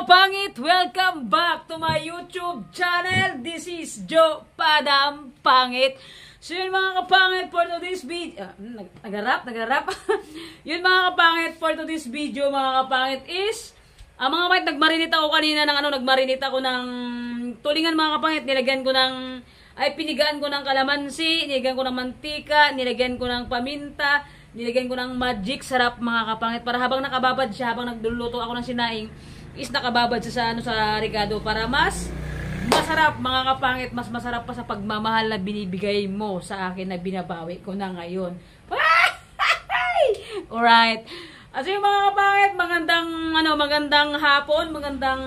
kapangit! Welcome back to my YouTube channel. This is Joe Padam Pangit. So yun mga kapangit, for today's video... Nagarap? Yun mga kapangit, for today's video mga kapangit is... mga kapangit, nagmarinate ako kanina ng nagmarinate ako ng tulingan mga kapangit. Nilagyan ko ng... pinigaan ko ng kalamansi, nilagyan ko ng mantika, nilagyan ko ng paminta, nilagyan ko ng magic sarap mga kapangit. Para habang nakababad siya, habang nagluluto ako ng sinaing, is nakababad siya sa Ricardo para mas masarap mga kapangit, mas masarap pa sa pagmamahal na binibigay mo sa akin na binabawi ko na ngayon. Alright. At yung mga kapangit, magandang hapon, magandang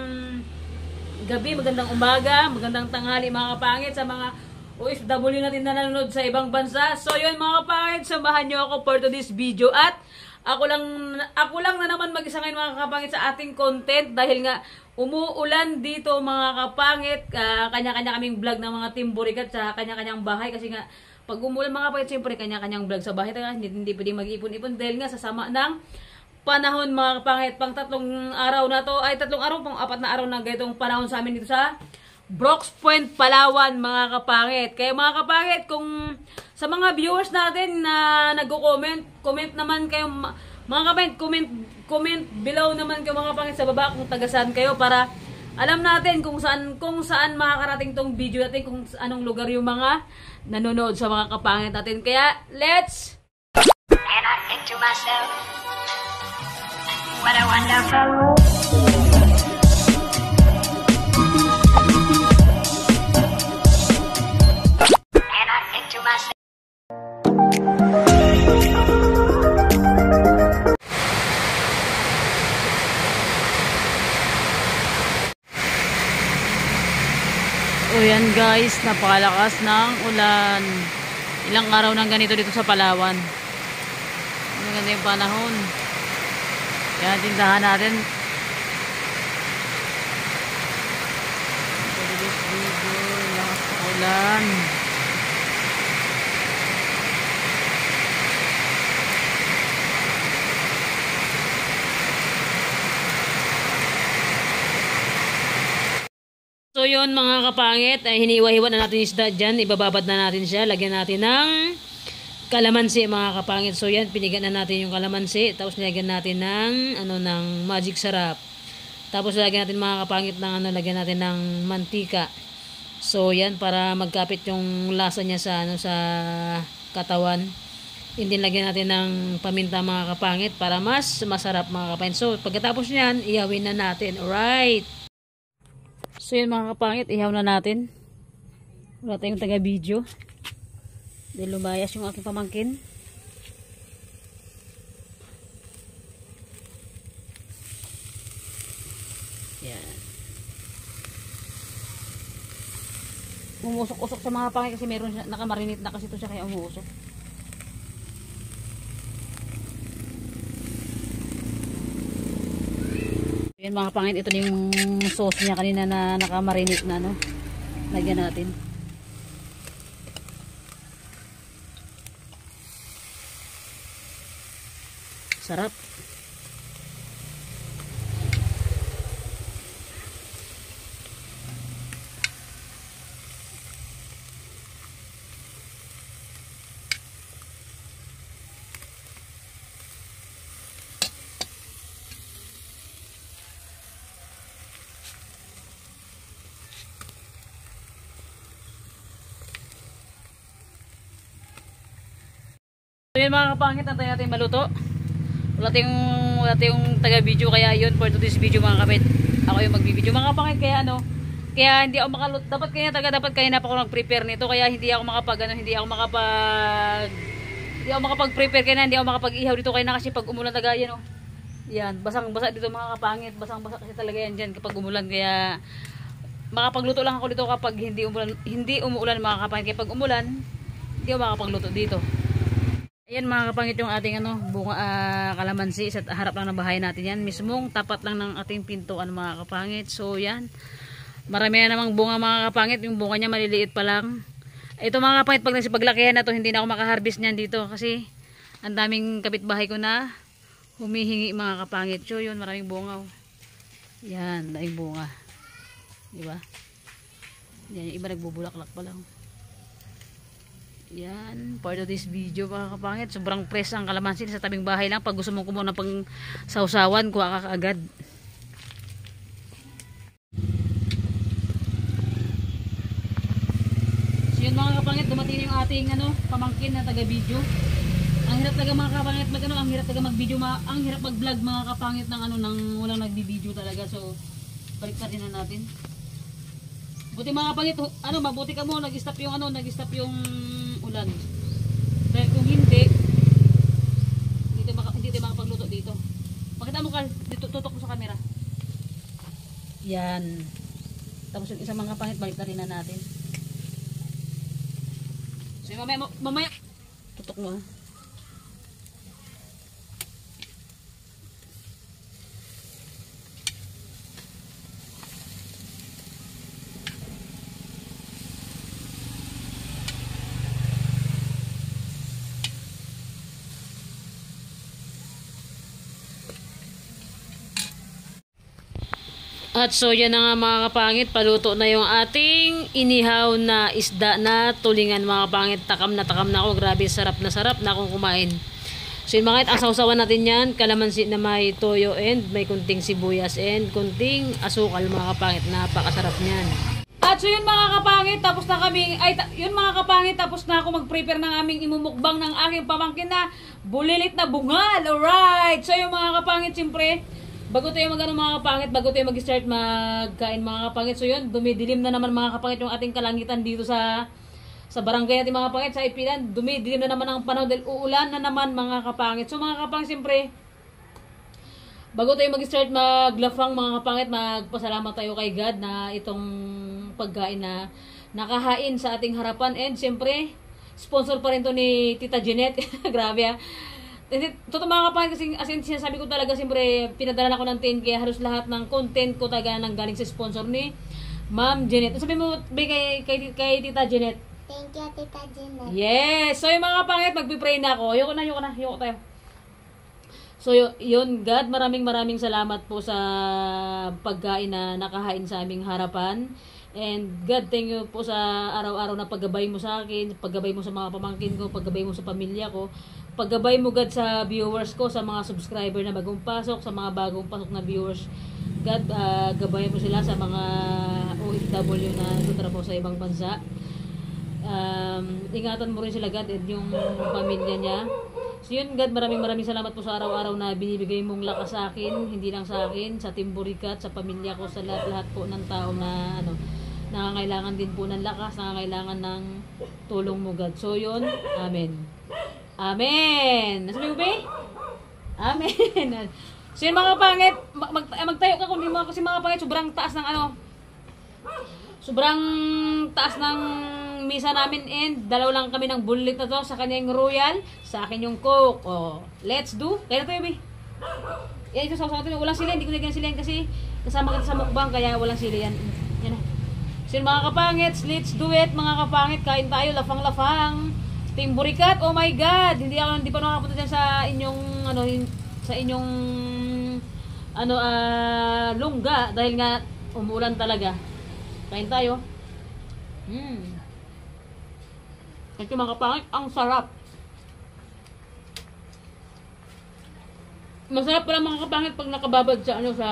gabi, magandang umaga, magandang tanghali mga kapangit sa mga OFW natin na nanonood sa ibang bansa. So yun mga kapangit, samahan nyo ako for today's video at ako lang na naman mag-isa ngayon mga kapangit sa ating content dahil nga umuulan dito mga kapangit. Kanya-kanya kaming vlog ng mga Team Burikat sa kanya-kanyang bahay kasi nga pag umuulan mga kapangit, siyempre kanya-kanyang vlog sa bahay. Hindi pwedeng mag-ipon-ipon dahil nga sa sama ng panahon mga kapangit. Pang 3 araw na to, 3 araw, pang 4 na araw na ganitong panahon sa amin dito sa Brooks Point, Palawan mga kapangit. Kaya mga kapangit, kung sa mga viewers natin na nagko-comment, comment naman kayo mga kapangit, comment below naman kayo mga kapangit sa baba kung taga-saan kayo para alam natin kung saan makakarating tong video natin, kung anong lugar yung mga nanonood sa mga kapangit natin. Kaya let's... And I think to myself, what a wonderful world. And I think to myself. O yan guys, napakalakas ng ulan. Ilang araw nang ganito dito sa Palawan. Maganda yung panahon. Kaya tindahan natin. Lakas ng ulan. So yun mga kapangit, hiniwa-hiwa na natin yung isda dyan. Ibababad na natin siya. Lagyan natin ng kalamansi mga kapangit. So yan, pinigan na natin yung kalamansi. Tapos nilagyan natin ng magic sarap. Tapos lagyan natin mga kapangit ng lagyan natin ng mantika. So yan, para magkapit yung lasa niya sa katawan. Hindi lagyan natin ng paminta mga kapangit para mas masarap mga kapangit. So pagkatapos niyan, ihawin na natin. Alright. So yun mga kapangit, ihaw na natin. Wala tayong taga-video. Dahil lumayas yung aking pamangkin. Yan. Umusok-usok sa mga kapangit kasi meron siya, nakamarinate na kasi ito siya kaya umusok. Yan mga kapangit, ito na yung sauce niya kanina na nakamarinate na lagyan natin. Sarap. So yun mga kapangit, antay natin maluto. Wala tayong taga-video kaya yun for today's video mga kapangit. Ako yung mag-video mga kapangit kaya kaya hindi ako makaluto. Dapat kaya na pa ako nag-prepare nito kaya hindi ako makapag-prepare kaya hindi ako makapag-ihaw dito kaya na kasi pag umulan talaga yan Yan, basang-basa dito mga kapangit. Basang-basa kasi talaga yan dyan kapag umulan kaya makapagluto lang ako dito kapag hindi umuulan mga kapangit. Kaya pag umulan, hindi ako makapagluto dito. Ayan mga kapangit yung ating bunga kalamansi sa harap lang ng bahay natin yan. Mismong tapat lang ng ating pintuan mga kapangit. So yan. Marami na namang bunga mga kapangit. Yung bunga niya maliliit pa lang. Ito mga kapangit, pag nasipaglakihan na to, hindi na ako makaharvest niyan dito. Kasi ang daming kapitbahay ko na humihingi mga kapangit. So yun, maraming bunga. Yan, daing bunga. Di ba? Yan, yung iba nagbubulaklak pa lang. Yan, part of this video mga kapangit. Sobrang fresh ang kalamansi sa tabing bahay lang. Pag gusto mong kumuha ng pang sausawan, kuha ka kaagad. So yun mga kapangit, dumating na yung ating pamangkin na taga-video. Ang hirap talaga mga kapangit ang hirap talaga mag-video, ang hirap mag-vlog mga kapangit ng nang walang nagbi-video talaga. So balik pa rin na natin. Buti mga kapangit, mabuti ka mo nag-stop yung nag-stop yung ulan. Dahil kung hindi tayo makapagluto dito. Pakita mo Carl, dito tutok mo sa camera. Yan. Tapos yung isang mga kapangit, balik na rin na natin. So mamaya tutok mo. At so yan na nga mga kapangit, paluto na yung ating inihaw na isda na tulingan mga kapangit. Takam na ako, grabe sarap na akong kumain. So yun mga kapangit, ang sausawan natin yan, kalamansi na may toyo and may kunting sibuyas and kunting asukal mga kapangit. Napakasarap niyan. At so yun mga kapangit, tapos na ako mag-prepare ng aming imumukbang ng aking pamangkin na bulilit na bungal. Alright, so yung mga kapangit, siyempre bago tayo mag-start magkain mga kapangit. So yun, dumidilim na naman mga kapangit yung ating kalangitan dito sa barangay natin mga kapangit, sa Ipilan. Dumidilim na naman ang panahon dahil uulan na naman mga kapangit. So mga kapangit, siyempre, bago tayo mag-start maglafang mga kapangit, magpasalamat tayo kay God na itong pagkain na nakahain sa ating harapan. And siyempre, sponsor pa rin to ni Tita Jeanette. Grabe totoo mga kapangit, kasi as in sinasabi ko talaga, siyempre pinadala ko ng 10K, halos lahat ng content ko talaga nang galing sa sponsor ni Ma'am Jeanette. Sabi mo kay Tita Jeanette. Thank you, Tita Jeanette. Yes! So yung mga kapangit, magpipray na ako. Ayoko tayo. So yun, God, maraming salamat po sa pagkain na nakahain sa aming harapan. And God, thank you po sa araw-araw na paggabay mo sa akin, paggabay mo sa mga pamangkin ko, paggabay mo sa pamilya ko, paggabay mo God sa viewers ko, sa mga subscriber na bagong pasok, sa mga bagong pasok na viewers. God, gabay mo sila sa mga OFW na nagtatrabaho sa ibang bansa. Ingatan mo rin sila God at yung pamilya niya. So yun God, maraming salamat po sa araw-araw na binibigay mong lakas sa akin, hindi lang sa akin, sa Team Burikat, sa pamilya ko, sa lahat po ng tao na nangangailangan din po ng lakas, nangangailangan ng tulong mo God. So yun, amen. Amen. Nasabi mo ba? Amen. So yun mga pangit, magtayo ka kundi mo kasi mga pangit, sobrang taas ng misa namin and dalaw lang kami ng bulit na to, sa kanya yung royal, sa akin yung coke. Oh, let's do. Kaya tayo ba? Yan ito sa natin, walang sila, hindi ko nagyan sila kasi kasama kita sa mukbang kaya walang sila yan. Yan na. So yun mga kapangit, let's do it mga kapangit, kain tayo, lafang-lafang. Team Burikat, oh my God, hindi pa nakapunta dyan sa inyong lungga dahil nga umuulan talaga. Kain tayo. Ito mga kapangit, ang sarap. Masarap pala mga kapangit pag nakababad sa sa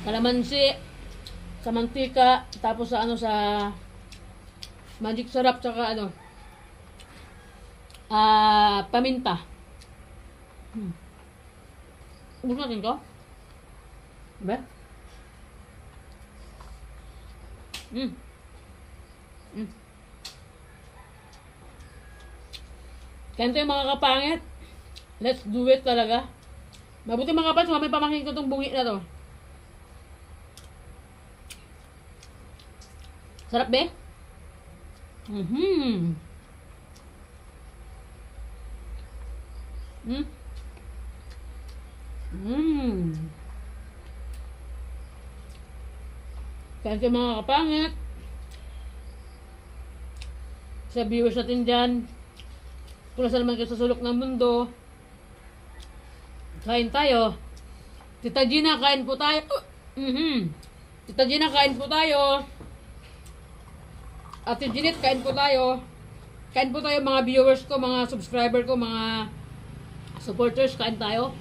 kalamansi, sa mantika, tapos sa sa magic sarap, tsaka paminta. Gusto natin ko? Diba? Ganito yung mga kapangit. Let's do it talaga. Mabuti mga kapangit, may pamangkin ko itong bungi na to. Sarap be? Ganito yung mga kapangit. Sa viewers natin dyan, kung nasa naman kayo sa sulok ng mundo, kain tayo. Tita Gina, kain po tayo. Tita Gina, kain po tayo. Ate Jeanette, kain po tayo. Kain po tayo mga viewers ko, mga subscriber ko, mga supporters, kain tayo.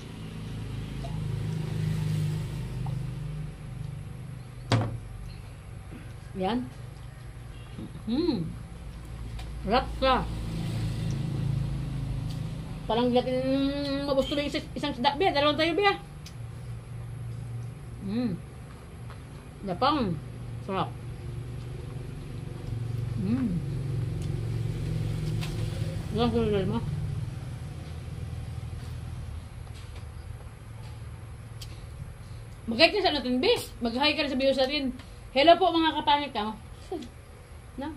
Yan. Rap ka. Parang mabos tuloy isang sida. Biya, dalawang tayo biya. Lapang. Sarap. Ilang kulay mo? Mag-hi ka sa natin, bis. Mag-hi ka rin sa viewers natin. Hello po mga kapangit ka mo. No?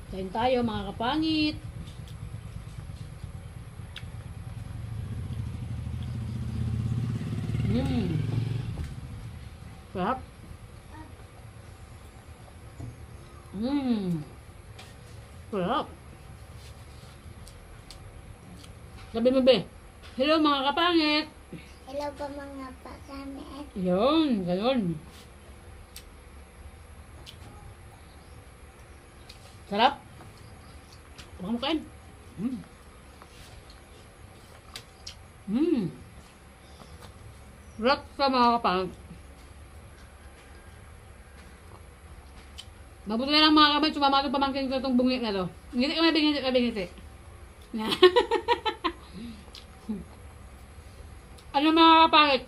Kain tayo mga kapangit. Sarap. Sarap. Sabi mo be. Hello mga kapangit. Hello po mga pakamit. Yun, ganun. Sarap. Baka mo kain. Sarap sa mga kapangit. Mabuti na lang mga kamay, sumama ito pamangkin ko itong bungi na to. Ngiti ka ngiti. Ano mga kapangit,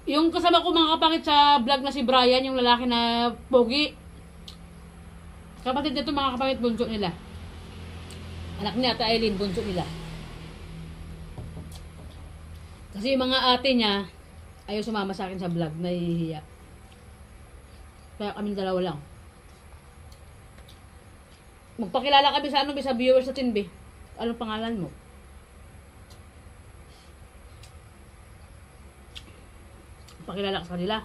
yung kasama ko mga kapangit sa vlog na si Brian, yung lalaki na pogi. Kapatid nito mga kapangit, bunso nila. Anak niya, Ate Aileen, bunso nila. Kasi yung mga ate niya, ayaw sumama sa akin sa vlog, nahihiya. Kaya kami dalawa lang. Magpakilala kami sa sa viewers natin, be. Anong pangalan mo? Pakilala ka sa kanila.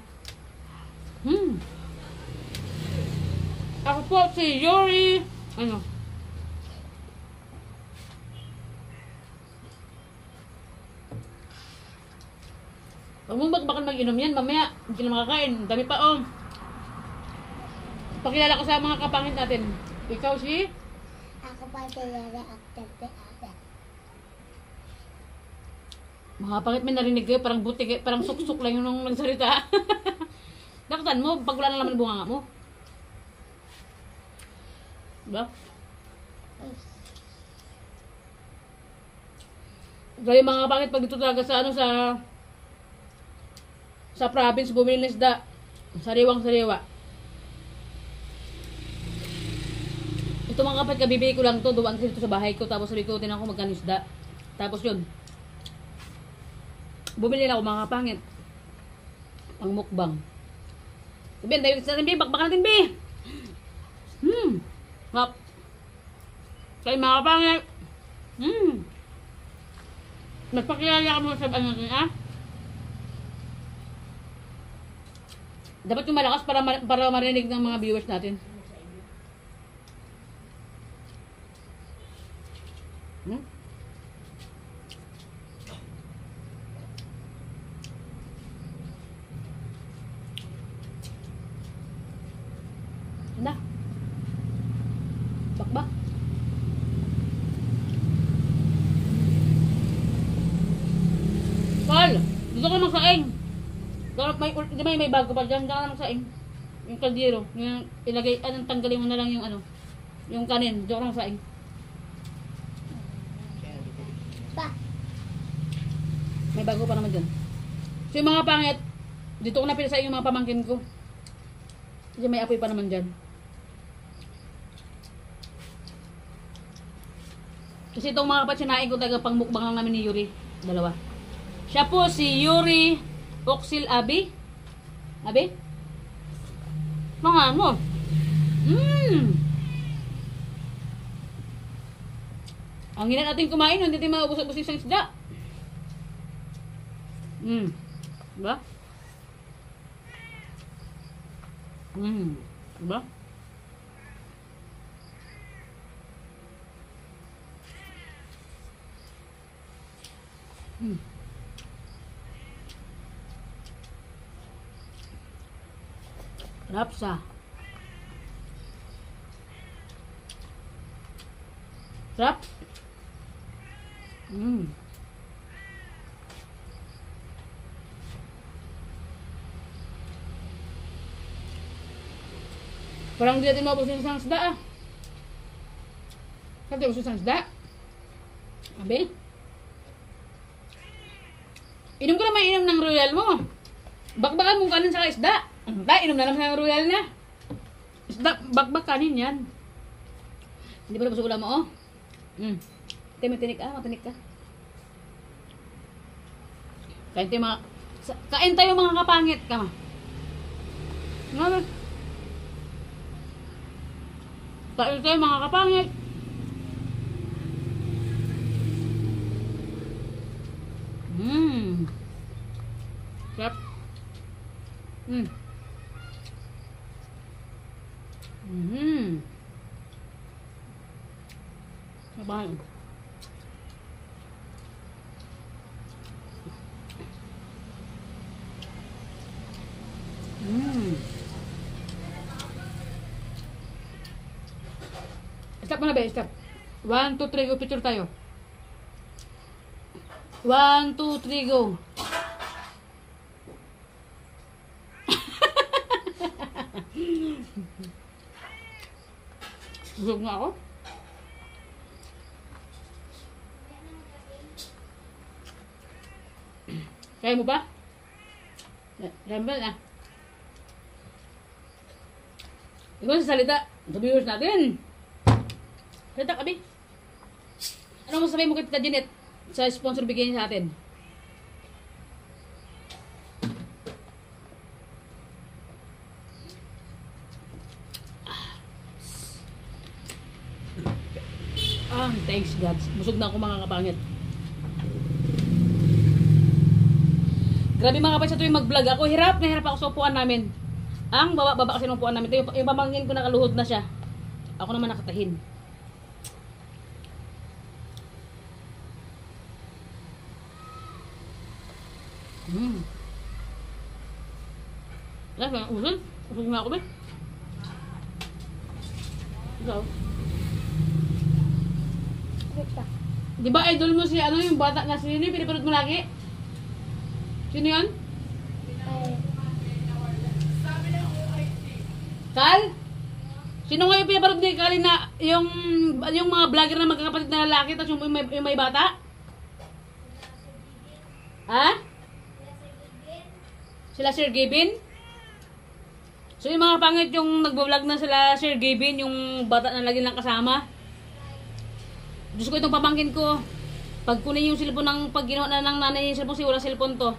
Ako po si Yuri. Ano? Huwag mong bakbakan mag-inom yan. Mamaya, hindi na makakain. Dami pa, oh. Pakilala ko sa mga kapangit natin. Ikaw si? Ako pa si Yara Actor Peada. Mga kapangit, may narinig kayo. Parang butik, parang suksuk lang yung nung nagsalita. Nakatan mo, pag wala na naman bunga nga mo. Diba? Kaya mga kapangit, pag dito talaga sa sa province, bumili ng isda. Sariwang-sariwa. Ito mga kapatid, kabibili ko lang to. Duwang dito sa bahay ko. Tapos sabi ko, tinan ko magkano isda. Tapos yun. Bumili na ako mga kapangit. Pang mukbang. Sabi, tayo sa atin, bakbakan natin, be. Hap. Kaya mga kapangit. Nagpakilala ka mo sa ano natin, ah? Dapat yung malakas para marinig ng mga viewers natin. Anda. Bakbak. Paul, dito ka magsaing. May bago pa dyan. Diyan ka magsaing. Yung kaldero. Yung ilagay, tanggalin mo na lang yung yung kanin. Diyan ka magsaing. Pa. May bago pa naman dyan. So yung mga pangit, dito ko na pinasaing yung mga pamangkin ko. Kasi may apoy pa naman dyan. Kasi itong mga patsinain ko talaga pang mukbang lang namin ni Yuri. Dalawa. Siya po si Yuri Oxil Abi. Abi? Mga mo. Ang hina natin kumain, hindi tayo maubos-ubos isang isda. Diba? Diba? Mm. Rapsa. Sarap. Mm. Parang hindi natin maubusin sa isda ah. Kasi ubusin sa isda. Abi? Inom ka naman inom ng royal mo. Bakbakan mong kanin sa isda. Inom na naman ng royal niya. Isda, bakbak kanin yan. Hindi ba nabusog ulam mo oh? Matinik ka, matinik ka. Kain tayo mga kapangit ka. Nga kain tayo mga kapangit. Sarap. Sabahan. Stop mo na ba? Stop. 1, 2, 3, go. Picture tayo. 1, 2, 3, go. Busog na ako. Kaya mo ba? Kaya mo ba na? Ikaw sa salita. Sa viewers natin. Salita kami. Ano masasabi mo kay Tita Jeanette sa sponsor bigay niya sa atin? Thanks God. Busog na ako mga kapangit. Grabe mga kapatid, sa tuwing mag-vlog ako, hirap na hirap ako sa upuan namin. Ang baba kasi ng upuan namin. Ito, yung pamangkin ko nakaluhod na siya. Ako naman nakatahin. Usog na ako ba? Ikaw? Di ba idol mo si ano yung bata na sino yung pinapanood mo lagi? Sino yun? Kal? Sino nga yung pinapanood ni Kali na yung mga vlogger na magkakapatid na lalaki tapos yung may bata? Ha? Sila Sir Gavin? So yung mga pangit yung nagbo-vlog na sila Sir Gavin, yung bata na lagi lang kasama. Diyos ko, itong pamangkin ko, pag kunin yung cellphone ng pag ginawa na ng nanay yung cellphone, wala cellphone to.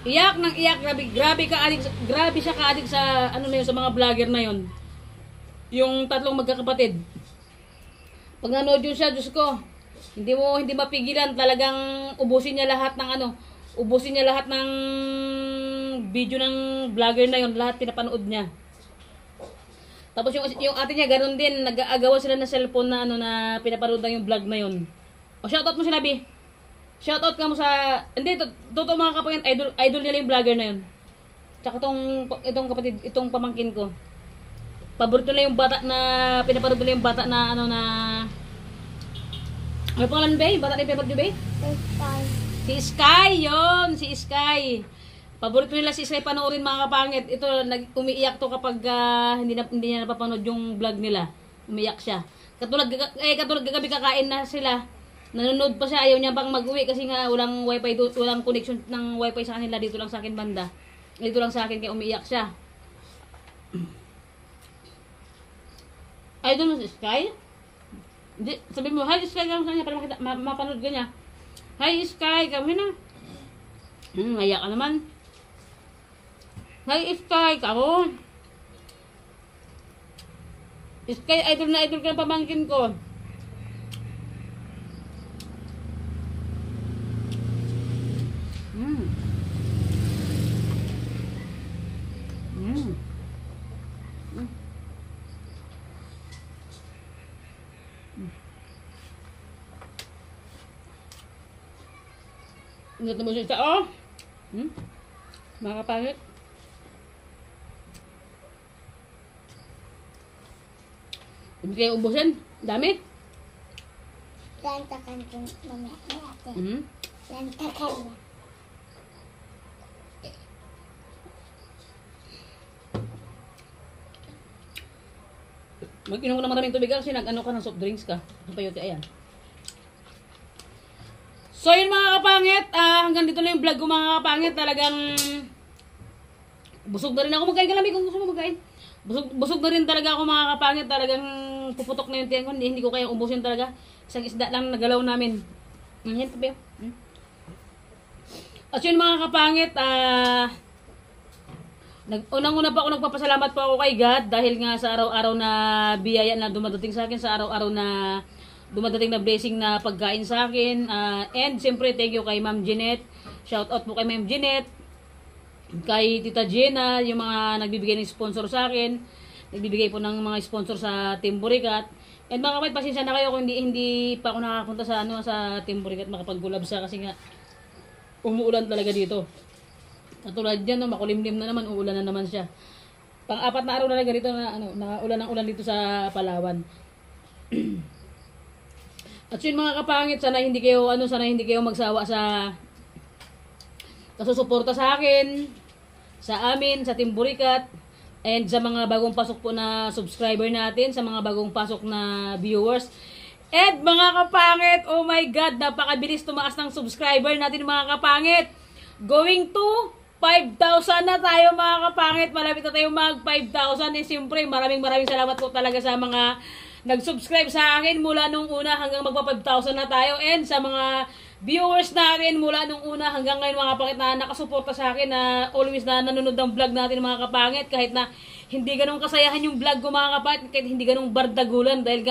Iyak ng iyak, grabe siya ka-addict sa ano na yun, sa mga vlogger na yun. Yung tatlong magkakapatid. Pag nanood yun siya, Diyos ko, hindi mapigilan, talagang ubusin niya lahat ng video ng vlogger na yun, lahat pinapanood niya. Tapos yung ate niya, ganun din, nag-aagawan sila ng cellphone na na pinapanood lang yung vlog na yun. O shoutout mo sinabi. Shoutout ka mo sa, hindi, totoo mga kapatid, idol nila yung vlogger na yun. Tsaka itong kapatid, itong pamangkin ko. Paborito nila yung bata na, pinapanood nila yung bata na na, ano pangalan ba yung bata na pinapanood nyo ba? Si Sky, yun, si Sky. Paborito nila si Sky panoorin mga kapangit. Ito, umiiyak to kapag hindi niya napapanood yung vlog nila. Umiiyak siya. Katulad kagabi kakain na sila. Nanonood pa siya. Ayaw niya pang mag-uwi kasi nga walang wifi, walang connection ng wifi sa kanila. Dito lang sa akin banda. Dito lang sa akin kaya umiiyak siya. Idol mo si Sky? Hindi, sabi mo, hi Sky ka sa kanya para mapanood ka niya. Hi Sky, kami na. Ngayak ka naman. Hi Sky, kako. Sky, idol na idol ka ng pamangkin ko. Ingat mo siya. Oh! Mga kapangit. Hindi kayo ubusin. Dami. Lantakan ko mamaya ni ate. Hmm? Lantakan niya. Mag-inom ko naman maraming tubig kasi nag-ano ka ng soft drinks ka. Ang payote, ayan. So yun mga kapangit, hanggang dito na yung vlog ko mga kapangit. Talagang busog na rin ako. Magkain ka lang kung gusto mo magkain. Busog na rin talaga ako mga kapangit. Talagang puputok na yung tiyan ko. Hindi ko kaya ubusin talaga. Isang isda lang nagalaw namin. Yan pa ba yun? At yun mga kapangit, unang-una pa ako nagpapasalamat po ako kay God dahil nga sa araw-araw na biyaya na dumadating sa akin, sa araw-araw na dumadating na blessing na pagkain sa akin. And siyempre thank you kay Ma'am Jeanette. Shout out po kay Ma'am Jeanette, kay Tita Jenna, yung mga nagbibigay ng sponsor sa akin. Nagbibigay po ng mga sponsor sa Team Burikat. And mga kapatid, pasensya na kayo kung hindi pa ako nakapunta sa sa Team Burikat makapag-gulab sa kasi nga umuulan talaga dito. Katulad dyan, no, makulimlim na naman, uulan na naman siya. Pang-apat na araw na lang ganito na, na ulan ng ulan dito sa Palawan. At yun mga kapangit, sana hindi kayo magsawa sa kasusuporta sa akin, sa amin, sa Team Burikat, and sa mga bagong pasok po na subscriber natin, sa mga bagong pasok na viewers. And mga kapangit, oh my God, napakabilis tumaas ng subscriber natin mga kapangit. Going to 5,000 na tayo mga kapangit. Malapit na tayo mag 5,000. Eh siyempre, maraming salamat po talaga sa mga nag-subscribe sa akin mula nung una hanggang magpa 5,000 na tayo. And sa mga viewers natin mula nung una hanggang ngayon mga kapangit na nakasuporta sa akin na always na nanonood ng vlog natin mga kapangit. Kahit na hindi ganun kasayahan yung vlog ko mga kapangit. Kahit hindi ganun bardagulan dahil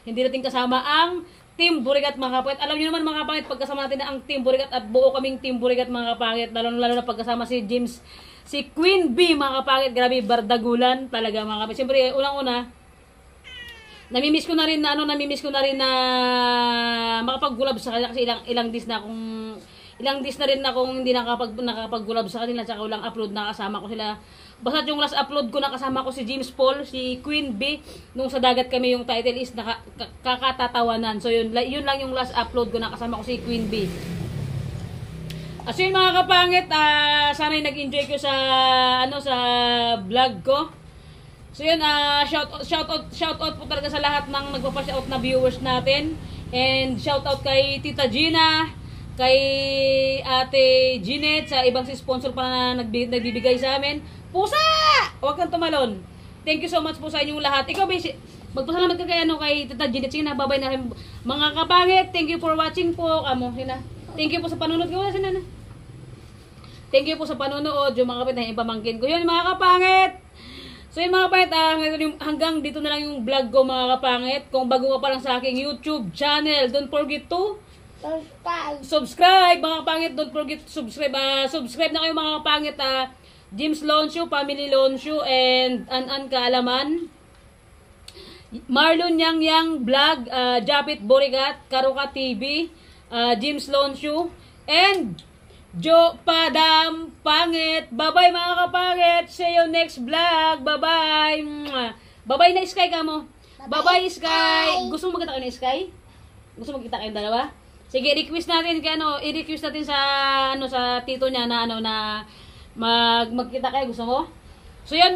hindi natin kasama ang Team Burikat mga kapangit. Alam niyo naman mga kapangit, pagkasama natin na ang Team Burikat at buo kaming Team Burikat mga kapangit. Lalo na pagkasama si James, si Queen B mga kapangit. Grabe, bardagulan talaga mga kapangit. Siyempre, unang-una, namimiss ko na rin na makapag-gulab sa kanila kasi ilang days na rin akong hindi nakapag-gulab sa kanila. Tsaka walang upload, nakasama ko sila. Basta yung last upload ko nakasama ko si James Paul, si Queen B, nung sa dagat kami, yung title is kakatatawanan. So yun lang yung last upload ko nakasama ko si Queen B. So yun mga kapangit, sana nag-enjoy ko sa sa vlog ko. So yun, shout out po talaga sa lahat ng nagpapa-shout na viewers natin. And shout out kay Tita Gina, kay Ate Jeanette, sa ibang sponsor pa na nagbibigay sa amin. Pusa! Huwag kang tumalon. Thank you so much po sa inyong lahat. Ikaw, magpasalamat ka kay Tita Jeanette. Sige na, babay na rin. Mga kapangit, thank you for watching po. Thank you po sa panonood ko. Thank you po sa panonood. Yung mga kapit na ipamangkin ko. Yun mga kapangit. So yun mga kapangit, hanggang dito na lang yung vlog ko mga kapangit. Kung bago ka pa lang sa aking YouTube channel, don't forget to subscribe mga kapangit. Don't forget to subscribe. Subscribe na kayo mga kapangit. James Lonshu, Family Lonshu, and An Kaalaman, Marlon Yang Vlog, Japit Burikat, Karuka TV, James Lonshu, and Jo Padam Pangit. Bye-bye mga kapangit. See you next vlog. Bye-bye. Bye-bye na Sky ka mo. Bye-bye Sky. Gusto mo magkita kayo na Sky? Gusto mo magkita kayong dalawa? Sige, i-request natin sa sa tito niya na magkita kayo. Gusto mo? So yan